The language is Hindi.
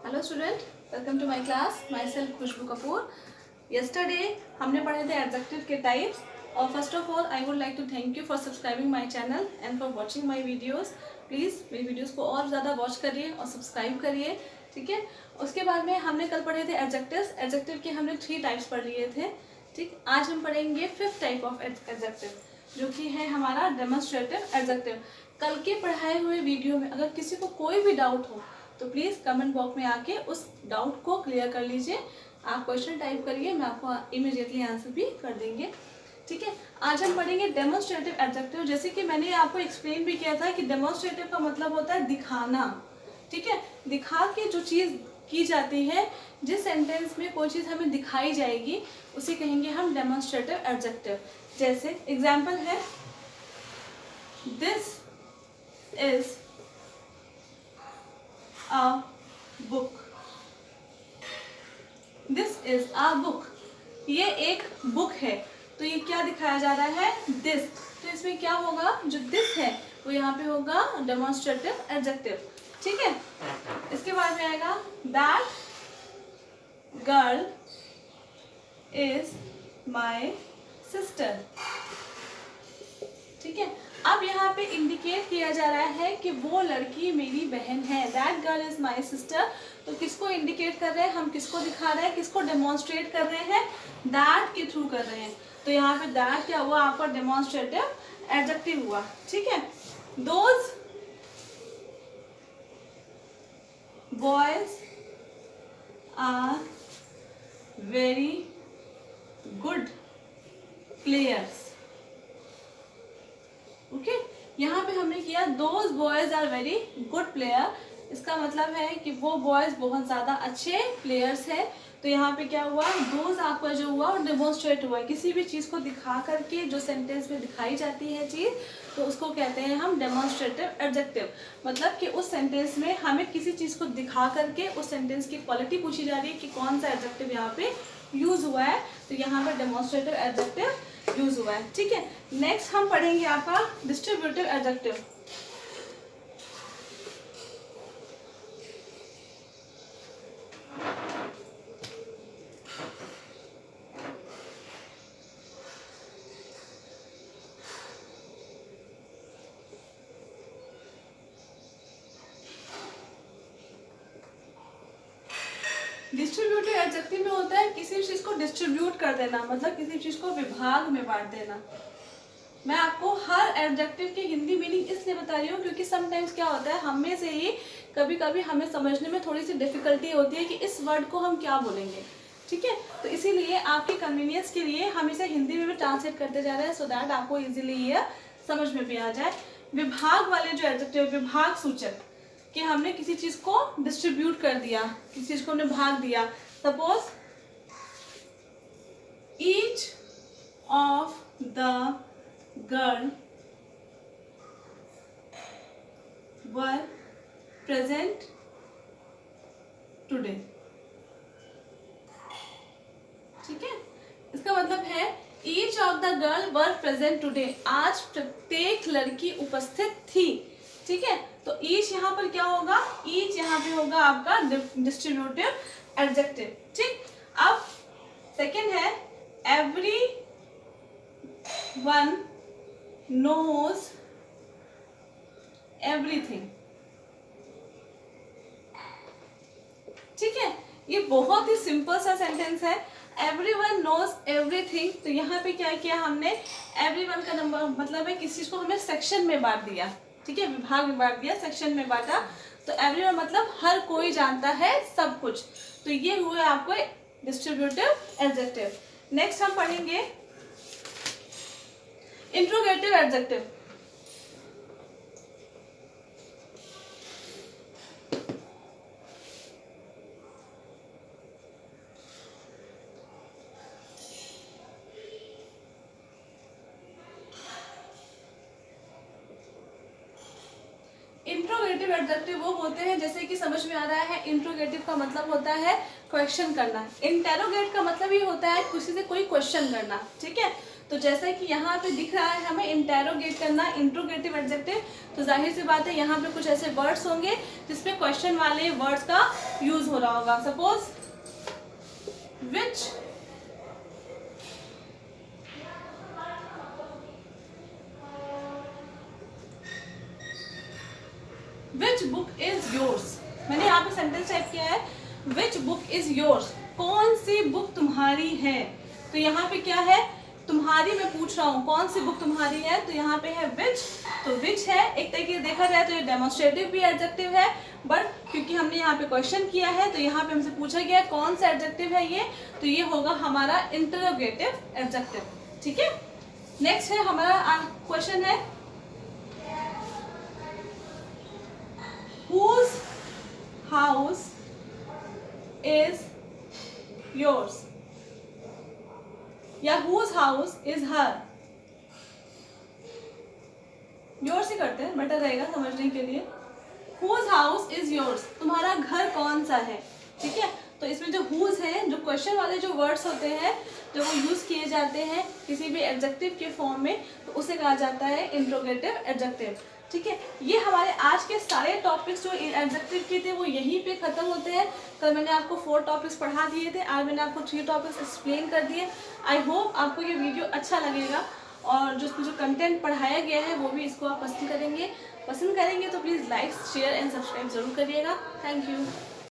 Hello student, welcome to my class. Myself Khushboo Kapoor. Yesterday हमने पढ़े थे एडजेक्टिव के टाइप्स। और first of all I would like to thank you for subscribing my channel and for watching my videos. Please मेरी वीडियोस को और ज़्यादा वॉच करिए और सब्सक्राइब करिए, ठीक है। उसके बाद में हमने कल पढ़े थे एडजेक्टिव्स। एडजेक्टिव के हमने 3 टाइप्स पढ़ लिए थे, ठीक। आज हम पढ़ेंगे 5th टाइप ऑफ एडजेक्टिव, जो कि है हमारा डेमोन्स्ट्रेटिव एडजेक्टिव। कल के पढ़ाए हुए वीडियो में अगर किसी को कोई भी डाउट हो तो प्लीज़ कमेंट बॉक्स में आके उस डाउट को क्लियर कर लीजिए। आप क्वेश्चन टाइप करिए, मैं आपको इमीडिएटली आंसर भी कर देंगे, ठीक है। आज हम पढ़ेंगे डेमोन्स्ट्रेटिव एडजेक्टिव। जैसे कि मैंने आपको एक्सप्लेन भी किया था कि डेमोन्स्ट्रेटिव का मतलब होता है दिखाना, ठीक है। दिखा के जो चीज़ की जाती है, जिस सेंटेंस में कोई चीज़ हमें दिखाई जाएगी उसे कहेंगे हम डेमोन्स्ट्रेटिव एडजेक्टिव। जैसे एग्जाम्पल है, this is a book. This is a book. ये एक बुक है, तो ये क्या दिखाया जा रहा है? दिस। तो इसमें क्या होगा? जो दिस है वो यहाँ पे होगा डेमोन्स्ट्रेटिव एडजेक्टिव, ठीक है। इसके बाद में आएगा that girl is my sister, ठीक है। अब यहाँ पे इंडिकेट किया जा रहा है कि वो लड़की मेरी बहन है। That girl is my sister. तो किसको इंडिकेट कर रहे हैं हम? किसको दिखा रहे हैं? किसको डेमोन्स्ट्रेट कर रहे हैं? दैट के थ्रू कर रहे हैं। तो यहाँ पे दैट क्या हुआ? आपका डेमोन्स्ट्रेटिव एडजेक्टिव हुआ, ठीक है। Those boys are very good players, okay. यहाँ पे हमने किया those boys are very good player. इसका मतलब है कि वो बॉयज बहुत ज़्यादा अच्छे प्लेयर्स हैं। तो यहाँ पे क्या हुआ? दोज आपका जो हुआ और डेमोन्स्ट्रेट हुआ। किसी भी चीज़ को दिखा करके जो सेंटेंस में दिखाई जाती है चीज़, तो उसको कहते हैं हम डेमोन्स्ट्रेटिव एडजेक्टिव। मतलब कि उस सेंटेंस में हमें किसी चीज़ को दिखा करके उस सेंटेंस की क्वालिटी पूछी जा रही है कि कौन सा एडजेक्टिव यहाँ पे यूज़ हुआ है। तो यहाँ पर डेमोन्स्ट्रेटिव एडजेक्टिव यूज हुआ है, ठीक है। नेक्स्ट हम पढ़ेंगे आपका डिस्ट्रीब्यूटिव एडजेक्टिव। डिस्ट्रीब्यूटिव एडजेक्टिव में होता है किसी चीज को डिस्ट्रीब्यूट कर देना, मतलब किसी चीज को विभाग में बांट देना। मैं आपको हर एडजेक्टिव की हिंदी मीनिंग इसलिए बता रही हूँ क्योंकि समटाइम्स क्या होता है, हम में से ही कभी कभी हमें समझने में थोड़ी सी डिफिकल्टी होती है कि इस वर्ड को हम क्या बोलेंगे, ठीक है। तो इसीलिए आपके कन्वीनियंस के लिए हम इसे हिंदी में भी ट्रांसलेट करते जा रहे हैं, सो दैट आपको इजीली ये समझ में भी आ जाए। विभाग वाले जो एडजेक्टिव, विभाग सूचक, कि हमने किसी चीज को डिस्ट्रीब्यूट कर दिया, किसी चीज को हमने भाग दिया। Suppose each of the girl were present today, ठीक है। इसका मतलब है each of the girl were present today, आज प्रत्येक लड़की उपस्थित थी, ठीक है। तो ईच यहाँ पर क्या होगा? ईच यहाँ पे होगा आपका डिस्ट्रीब्यूटिव एडजेक्टिव, ठीक। अब सेकंड है एवरी वन नोज एवरीथिंग, ठीक है। ये बहुत ही सिंपल सा सेंटेंस है, एवरीवन नोज एवरीथिंग। तो यहाँ पे क्या किया हमने? एवरीवन का नंबर मतलब है किसी चीज को हमें सेक्शन में बांट दिया, ठीक है। विभाग में बांट दिया, सेक्शन में बांटा। तो एवरीवन मतलब हर कोई जानता है सब कुछ। तो ये हुए आपको डिस्ट्रीब्यूटिव एडजेक्टिव। नेक्स्ट हम पढ़ेंगे इंट्रोगेटिव एडजेक्टिव। इंट्रोगेटिव एडजेक्टिव वो होते हैं, जैसे कि समझ में आ रहा है, इंट्रोगेटिव का मतलब होता है क्वेश्चन करना। इंटेरोगेट का मतलब ये होता है किसी से कोई क्वेश्चन करना, ठीक है। तो जैसा कि यहाँ पे दिख रहा है हमें इंटेरोगेट करना, इंट्रोगेटिव एडजेक्टिव, तो जाहिर सी बात है यहाँ पे कुछ ऐसे वर्ड्स होंगे जिसमें क्वेश्चन वाले वर्ड्स का यूज हो रहा होगा। Suppose which book is yours. मैंने यहाँ पे सेंटेंस टाइप किया है विच बुक इज योर्स, कौन सी बुक तुम्हारी है। तो यहाँ पे क्या है, तुम्हारी मैं पूछ रहा हूँ कौन सी बुक तुम्हारी है, तो यहाँ पे है विच। तो विच है, एक तरीके से देखा जाए तो ये डेमोन्स्ट्रेटिव भी एडजेक्टिव है, बट क्योंकि हमने यहाँ पे क्वेश्चन किया है तो यहाँ पे हमसे पूछा गया है कौन सा एडजेक्टिव है ये, तो ये होगा हमारा इंटरोगेटिव एडजेक्टिव। ठीक है, नेक्स्ट है हमारा क्वेश्चन है whose house is yours, या whose house is her। yours ही करते हैं, बेटर रहेगा समझने के लिए। whose house is yours, तुम्हारा घर कौन सा है। ठीक है, तो इसमें जो whose है, जो क्वेश्चन वाले जो वर्ड्स होते हैं जो वो यूज किए जाते हैं किसी भी एडजेक्टिव के फॉर्म में, तो उसे कहा जाता है इंट्रोगेटिव एडजेक्टिव। ठीक है, ये हमारे आज के सारे टॉपिक्स जो एडजेक्टिव के थे वो यहीं पे ख़त्म होते हैं। कल मैंने आपको 4 टॉपिक्स पढ़ा दिए थे, आज मैंने आपको 3 टॉपिक्स एक्सप्लेन कर दिए। आई होप आपको ये वीडियो अच्छा लगेगा और जो कंटेंट पढ़ाया गया है वो भी इसको आप पसंद करेंगे तो please like share and subscribe ज़रूर करिएगा। Thank you.